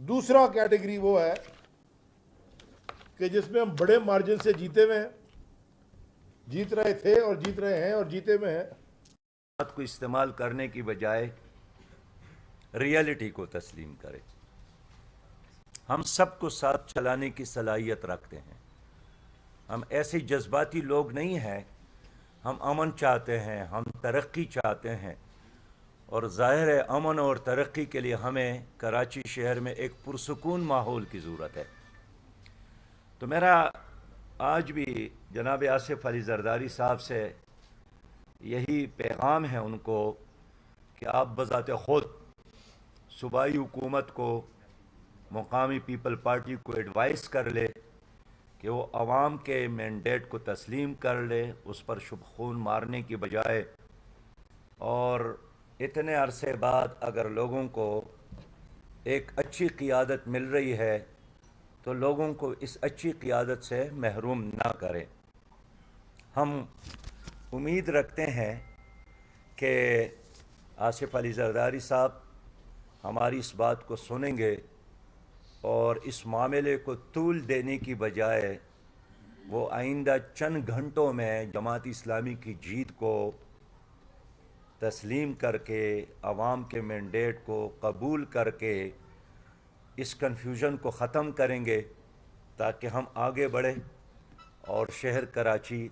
دوسرا کیٹیگری وہ ہے کہ جس میں ہم بڑے مارجن سے جیتے ہوئے ہیں، جیت رہے تھے اور جیت رہے ہیں اور جیتے ہوئے ہیں. بات کو استعمال کرنے کی بجائے ریئلٹی کو تسلیم کرے. ہم سب کو ساتھ چلانے کی صلاحیت رکھتے ہیں. ہم ایسے جذباتی لوگ نہیں ہیں. ہم امن چاہتے ہیں، ہم ترقی چاہتے ہیں، اور ظاہر ہے امن اور ترقی کے لیے ہمیں کراچی شہر میں ایک پرسکون ماحول کی ضرورت ہے. تو میرا آج بھی جناب آصف علی زرداری صاحب سے یہی پیغام ہے ان کو کہ آپ بذات خود صوبائی حکومت کو، مقامی پیپل پارٹی کو ایڈوائز کر لے کہ وہ عوام کے مینڈیٹ کو تسلیم کر لے، اس پر شب خون مارنے کی بجائے. اور اتنے عرصے بعد اگر لوگوں کو ایک اچھی قیادت مل رہی ہے تو لوگوں کو اس اچھی قیادت سے محروم نہ کریں. ہم امید رکھتے ہیں کہ آصف علی زرداری صاحب ہماری اس بات کو سنیں گے اور اس معاملے کو طول دینے کی بجائے وہ آئندہ چند گھنٹوں میں جماعت اسلامی کی جیت کو تسلیم کر کے، عوام کے مینڈیٹ کو قبول کر کے اس کنفیوژن کو ختم کریں گے تاکہ ہم آگے بڑھیں اور شہر کراچی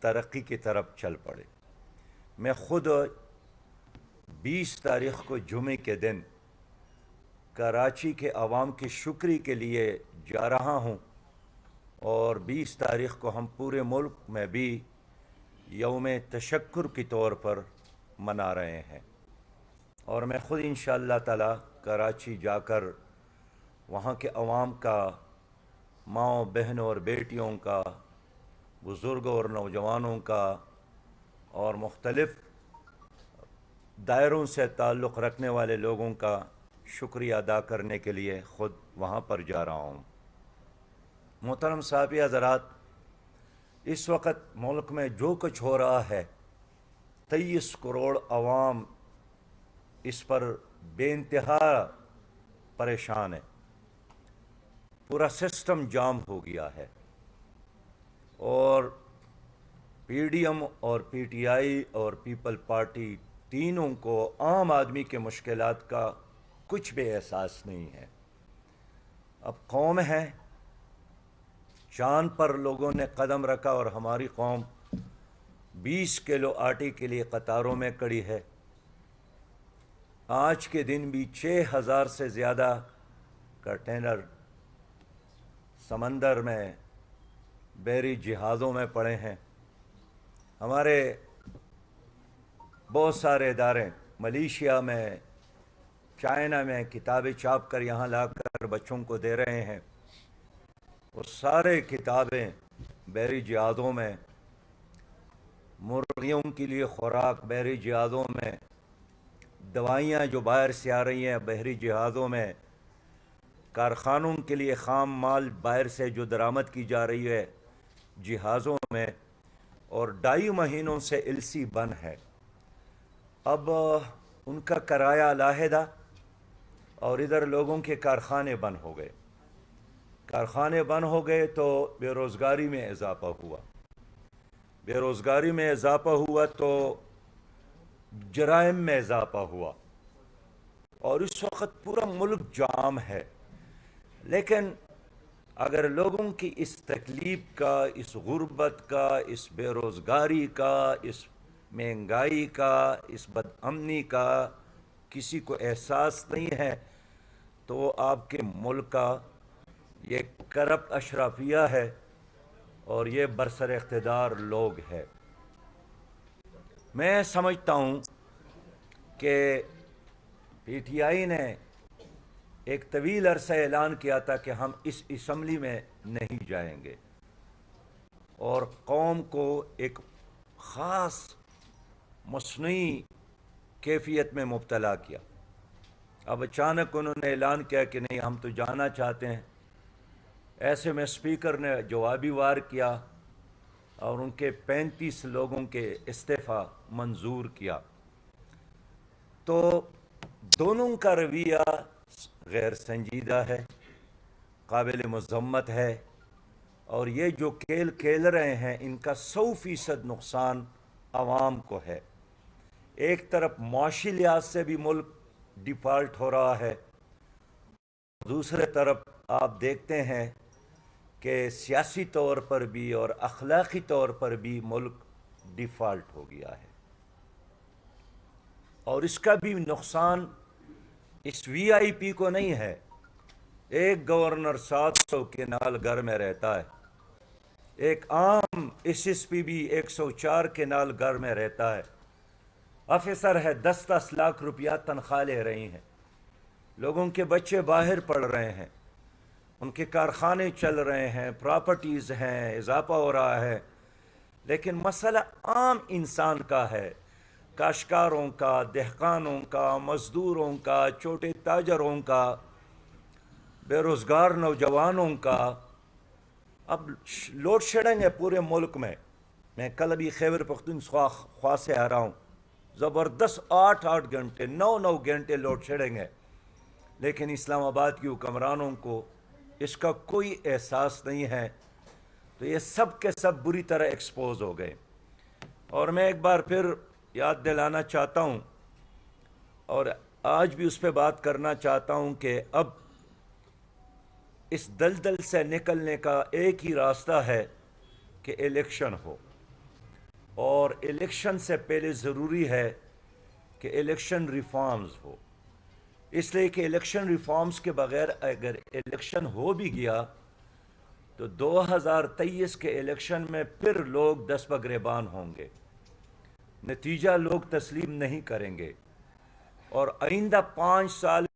ترقی کی طرف چل پڑے. میں خود 20 تاریخ کو جمعے کے دن کراچی کے عوام کی شکری کے لیے جا رہا ہوں، اور 20 تاریخ کو ہم پورے ملک میں بھی یوم تشکر کے طور پر منا رہے ہیں. اور میں خود انشاءاللہ تعالی کراچی جا کر وہاں کے عوام کا، ماؤں بہنوں اور بیٹیوں کا، بزرگوں اور نوجوانوں کا، اور مختلف دائروں سے تعلق رکھنے والے لوگوں کا شکریہ ادا کرنے کے لیے خود وہاں پر جا رہا ہوں. محترم صحافی حضرات، اس وقت ملک میں جو کچھ ہو رہا ہے، 23 کروڑ عوام اس پر بے انتہا پریشان ہے. پورا سسٹم جام ہو گیا ہے، اور پی ڈی ایم اور پی ٹی آئی اور پیپل پارٹی تینوں کو عام آدمی کے مشکلات کا کچھ بھی احساس نہیں ہے. اب قوم ہے، چاند پر لوگوں نے قدم رکھا اور ہماری قوم 20 کلو آٹے کے لیے قطاروں میں کڑی ہے. آج کے دن بھی 6000 سے زیادہ کنٹینر سمندر میں بحری جہازوں میں پڑے ہیں. ہمارے بہت سارے ادارے ملیشیا میں، چائنا میں کتابیں چھاپ کر یہاں لا کر بچوں کو دے رہے ہیں. وہ سارے کتابیں بحری جہازوں میں، مرغیوں کے لیے خوراک بحری جہازوں میں، دوائیاں جو باہر سے آ رہی ہیں بحری جہازوں میں، کارخانوں کے لیے خام مال باہر سے جو درآمد کی جا رہی ہے جہازوں میں، اور 2.5 مہینوں سے ایلسی بند ہے. اب ان کا کرایہ علیحدہ، اور ادھر لوگوں کے کارخانے بند ہو گئے. کارخانے بند ہو گئے تو بے روزگاری میں اضافہ ہوا. بے روزگاری میں اضافہ ہوا تو جرائم میں اضافہ ہوا، اور اس وقت پورا ملک جام ہے. لیکن اگر لوگوں کی اس تکلیف کا، اس غربت کا، اس بے روزگاری کا، اس مہنگائی کا، اس بد امنی کا کسی کو احساس نہیں ہے تو وہ آپ کے ملک کا یہ کرپٹ اشرافیہ ہے اور یہ برسر اقتدار لوگ ہے. میں سمجھتا ہوں کہ پی ٹی آئی نے ایک طویل عرصہ اعلان کیا تھا کہ ہم اس اسمبلی میں نہیں جائیں گے، اور قوم کو ایک خاص مصنوعی کیفیت میں مبتلا کیا. اب اچانک انہوں نے اعلان کیا کہ نہیں، ہم تو جانا چاہتے ہیں. ایسے میں اسپیکر نے جوابی وار کیا اور ان کے 35 لوگوں کے استعفیٰ منظور کیا. تو دونوں کا رویہ غیر سنجیدہ ہے، قابل مذمت ہے، اور یہ جو کھیل کھیل رہے ہیں ان کا 100% نقصان عوام کو ہے۔ ایک طرف معاشی لحاظ سے بھی ملک ڈیفالٹ ہو رہا ہے، دوسرے طرف آپ دیکھتے ہیں کہ سیاسی طور پر بھی اور اخلاقی طور پر بھی ملک ڈیفالٹ ہو گیا ہے، اور اس کا بھی نقصان اس وی آئی پی کو نہیں ہے۔ ایک گورنر 700 کے نال گھر میں رہتا ہے، ایک عام ایس پی بھی 104 کے نال گھر میں رہتا ہے، افسر ہے 10-10 لاکھ روپیہ تنخواہ لے رہی ہیں، لوگوں کے بچے باہر پڑھ رہے ہیں، ان کے کارخانے چل رہے ہیں، پراپرٹیز ہیں، اضافہ ہو رہا ہے، لیکن مسئلہ عام انسان کا ہے، کاشتکاروں کا، دہقانوں کا، مزدوروں کا، چھوٹے تاجروں کا، بے روزگار نوجوانوں کا۔ اب لوڈ شیڈنگ ہے پورے ملک میں کل ابھی خیبر پختونخوا سے آ رہا ہوں، زبردست 8-8 گھنٹے 9-9 گھنٹے لوڈ شیڈنگ ہے، لیکن اسلام آباد کی حکمرانوں کو اس کا کوئی احساس نہیں ہے، تو یہ سب کے سب بری طرح ایکسپوز ہو گئے۔ اور میں ایک بار پھر یاد دلانا چاہتا ہوں، اور آج بھی اس پہ بات کرنا چاہتا ہوں کہ اب اس دلدل سے نکلنے کا ایک ہی راستہ ہے کہ الیکشن ہو، اور الیکشن سے پہلے ضروری ہے کہ الیکشن ریفارمز ہو، اس لیے کہ الیکشن ریفارمز کے بغیر اگر الیکشن ہو بھی گیا تو 2023 کے الیکشن میں پھر لوگ دست بگریبان ہوں گے، نتیجہ لوگ تسلیم نہیں کریں گے، اور آئندہ 5 سال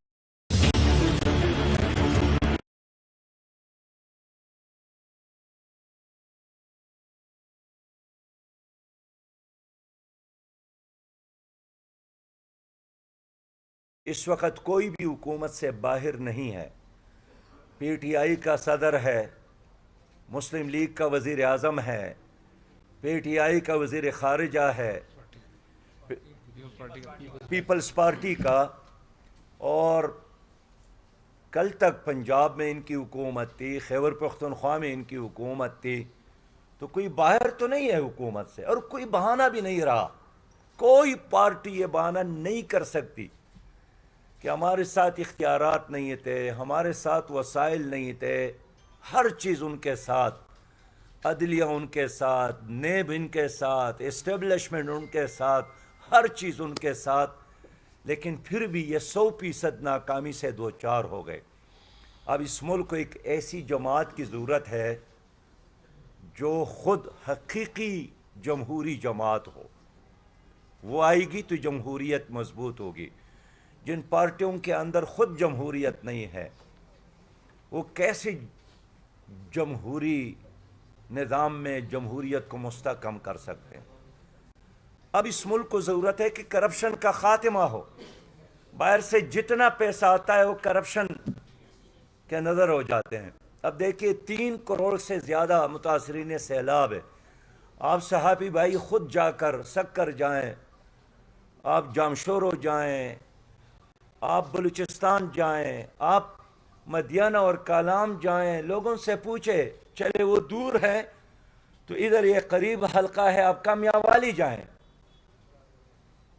اس وقت کوئی بھی حکومت سے باہر نہیں ہے، پی ٹی آئی کا صدر ہے، مسلم لیگ کا وزیر اعظم ہے، پی ٹی آئی کا وزیر خارجہ ہے، پیپلز پارٹی کا، اور کل تک پنجاب میں ان کی حکومت تھی، خیبر پختونخوا میں ان کی حکومت تھی، تو کوئی باہر تو نہیں ہے حکومت سے، اور کوئی بہانہ بھی نہیں رہا، کوئی پارٹی یہ بہانہ نہیں کر سکتی کہ ہمارے ساتھ اختیارات نہیں تھے، ہمارے ساتھ وسائل نہیں تھے، ہر چیز ان کے ساتھ، عدلیہ ان کے ساتھ، نیب ان کے ساتھ، اسٹیبلشمنٹ ان کے ساتھ، ہر چیز ان کے ساتھ، لیکن پھر بھی یہ 100% ناکامی سے دوچار ہو گئے۔ اب اس ملک کو ایک ایسی جماعت کی ضرورت ہے جو خود حقیقی جمہوری جماعت ہو، وہ آئے گی تو جمہوریت مضبوط ہوگی۔ جن پارٹیوں کے اندر خود جمہوریت نہیں ہے وہ کیسے جمہوری نظام میں جمہوریت کو مستحکم کر سکتے ہیں؟ اب اس ملک کو ضرورت ہے کہ کرپشن کا خاتمہ ہو، باہر سے جتنا پیسہ آتا ہے وہ کرپشن کے نظر ہو جاتے ہیں۔ اب دیکھیے 3 کروڑ سے زیادہ متاثرین سیلاب ہے، آپ صحافی بھائی خود جا کر سکر جائیں، آپ جامشورو جائیں، آپ بلوچستان جائیں، آپ مدینہ اور کالام جائیں، لوگوں سے پوچھیں، چلے وہ دور ہے تو ادھر یہ قریب حلقہ ہے، آپ کا میاوالی جائیں،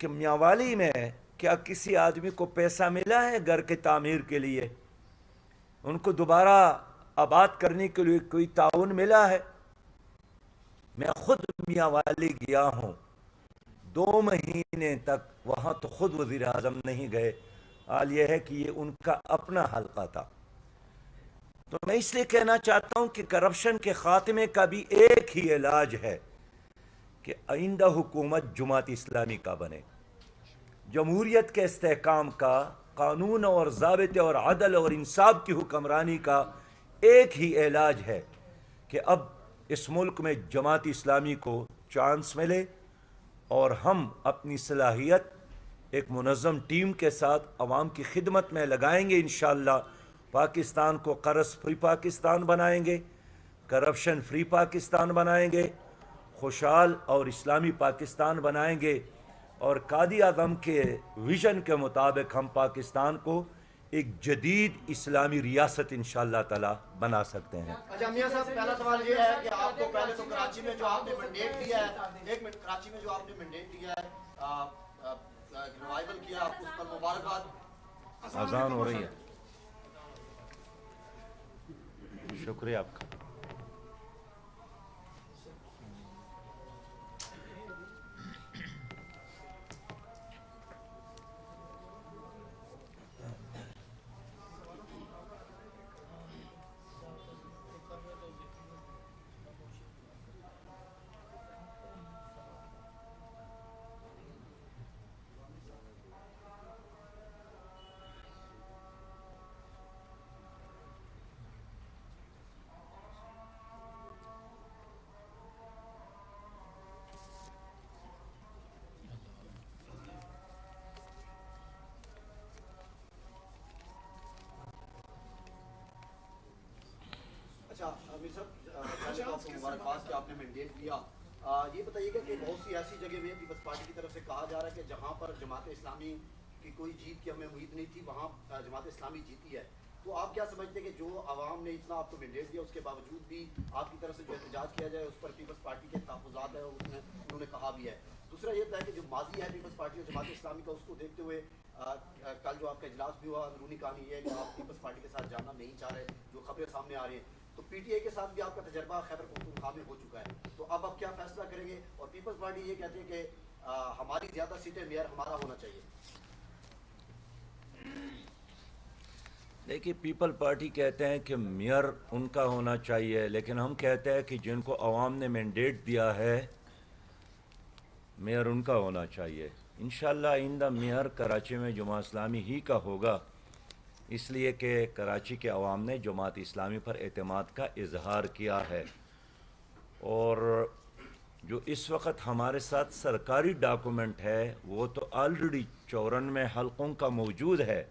کہ میاوالی میں کیا کسی آدمی کو پیسہ ملا ہے گھر کے تعمیر کے لیے؟ ان کو دوبارہ آباد کرنے کے لیے کوئی تعاون ملا ہے؟ میں خود میاوالی گیا ہوں، 2 مہینے تک وہاں تو خود وزیر اعظم نہیں گئے، حال یہ ہے کہ یہ ان کا اپنا حلقہ تھا۔ تو میں اس لیے کہنا چاہتا ہوں کہ کرپشن کے خاتمے کا بھی ایک ہی علاج ہے کہ آئندہ حکومت جماعت اسلامی کا بنے، جمہوریت کے استحکام کا، قانون اور ضابطے اور عدل اور انصاف کی حکمرانی کا ایک ہی علاج ہے کہ اب اس ملک میں جماعت اسلامی کو چانس ملے، اور ہم اپنی صلاحیت ایک منظم ٹیم کے ساتھ عوام کی خدمت میں لگائیں گے، انشاءاللہ پاکستان کو قرض فری پاکستان بنائیں گے، کرپشن فری پاکستان بنائیں گے، خوشحال اور اسلامی پاکستان بنائیں گے، اور قائد اعظم کے ویژن کے مطابق ہم پاکستان کو ایک جدید اسلامی ریاست انشاءاللہ تعالی بنا سکتے ہیں. اچھا میاں صاحب، پہلا سوال یہ ہے کہ آپ کو پہلے تو کراچی میں جو آپ نے مینڈیٹ دیا ہے، ایک منٹ، کراچی میں جو آپ نے مینڈیٹ دیا ہے، ریوائول کیا، اس پر مبارکباد. اذان ہو رہی ہے. شکریہ آپ کا. اچھا امیر صاحب، پہلے تو آپ کو مبارکباد کہ آپ نے مینڈیٹ دیا. یہ بتائیے گا کہ بہت سی ایسی جگہ میں پیپلز پارٹی کی طرف سے کہا جا رہا ہے کہ جہاں پر جماعت اسلامی کی کوئی جیت کی ہمیں امید نہیں تھی، وہاں جماعت اسلامی جیتی ہے. تو آپ کیا سمجھتے ہیں کہ جو عوام نے اتنا آپ کو مینڈیٹ دیا، اس کے باوجود بھی آپ کی طرف سے جو احتجاج کیا جائے، اس پر پیپلز پارٹی کے تحفظات ہیں، اس میں انہوں نے کہا بھی ہے. دوسرا یہ ہے کہ جو ماضی ہے پیپلز پارٹی اور جماعت اسلامی کا، اس کو دیکھتے ہوئے کل جو آپ کا اجلاس بھی ہوا، اندرونی کہانی یہ ہے کہ آپ پیپلز پارٹی کے ساتھ جانا نہیں چاہ رہے، جو خبریں سامنے آ رہی ہیں. تو پی ٹی آئی کے ساتھ بھی آپ کا تجربہ خیبر پختونخوا میں ہو چکا ہے، تو اب آپ کیا فیصلہ کریں گے؟ اور پیپلز پارٹی یہ کہتے ہیں کہ ہماری زیادہ سیٹیں میئر ہمارا ہونا چاہیے. دیکھیے، پیپل پارٹی کہتے ہیں کہ میئر ان کا ہونا چاہیے، لیکن ہم کہتے ہیں کہ جن کو عوام نے مینڈیٹ دیا ہے میئر ان کا ہونا چاہیے. انشاءاللہ آئندہ میئر کراچی میں جماعت اسلامی ہی کا ہوگا، اس لیے کہ کراچی کے عوام نے جماعت اسلامی پر اعتماد کا اظہار کیا ہے. اور جو اس وقت ہمارے ساتھ سرکاری ڈاکومنٹ ہے وہ تو آلریڈی 94 حلقوں کا موجود ہے.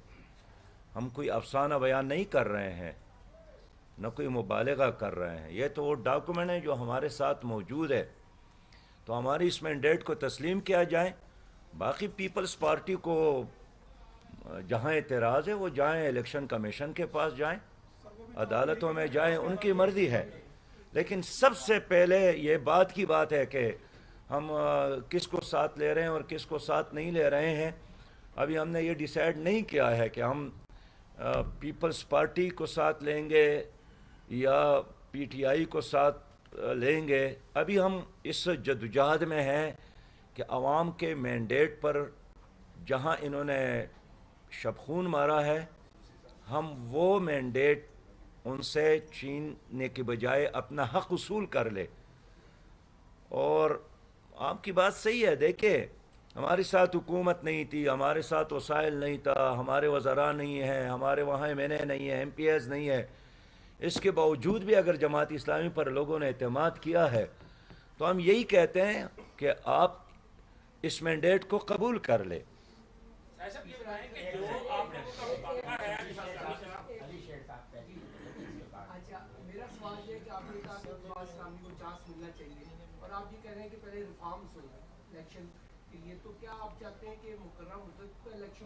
ہم کوئی افسانہ بیان نہیں کر رہے ہیں، نہ کوئی مبالغہ کر رہے ہیں. یہ تو وہ ڈاکومنٹ ہیں جو ہمارے ساتھ موجود ہے. تو ہماری اس مینڈیٹ کو تسلیم کیا جائے. باقی پیپلز پارٹی کو جہاں اعتراض ہے وہ جائیں، الیکشن کمیشن کے پاس جائیں، عدالتوں میں جائیں، ان کی مرضی ہے. لیکن سب سے پہلے یہ بات کی بات ہے کہ ہم کس کو ساتھ لے رہے ہیں اور کس کو ساتھ نہیں لے رہے ہیں. ابھی ہم نے یہ ڈیسائیڈ نہیں کیا ہے کہ ہم پیپلز پارٹی کو ساتھ لیں گے یا پی ٹی آئی کو ساتھ لیں گے. ابھی ہم اس جدوجہد میں ہیں کہ عوام کے مینڈیٹ پر جہاں انہوں نے شب خون مارا ہے، ہم وہ مینڈیٹ ان سے چھیننے کے بجائے اپنا حق وصول کر لے. اور آپ کی بات صحیح ہے. دیکھیں، ہمارے ساتھ حکومت نہیں تھی، ہمارے ساتھ وسائل نہیں تھا، ہمارے وزراء نہیں ہیں، ہمارے وہاں ایم این اے نہیں ہے، ایم پی ایز نہیں ہے. اس کے باوجود بھی اگر جماعت اسلامی پر لوگوں نے اعتماد کیا ہے تو ہم یہی کہتے ہیں کہ آپ اس مینڈیٹ کو قبول کر لیں. اچھا، میرا سوال یہ ہے کہ آپ نے کہا کہ جماعت اسلامی کو چانس ملنا چاہیے، اور آپ یہ کہہ رہے ہیں کہ پہلے ریفارمز ہو الیکشن کے لیے، تو کیا آپ چاہتے ہیں کہ مقررہ مدت کا الیکشن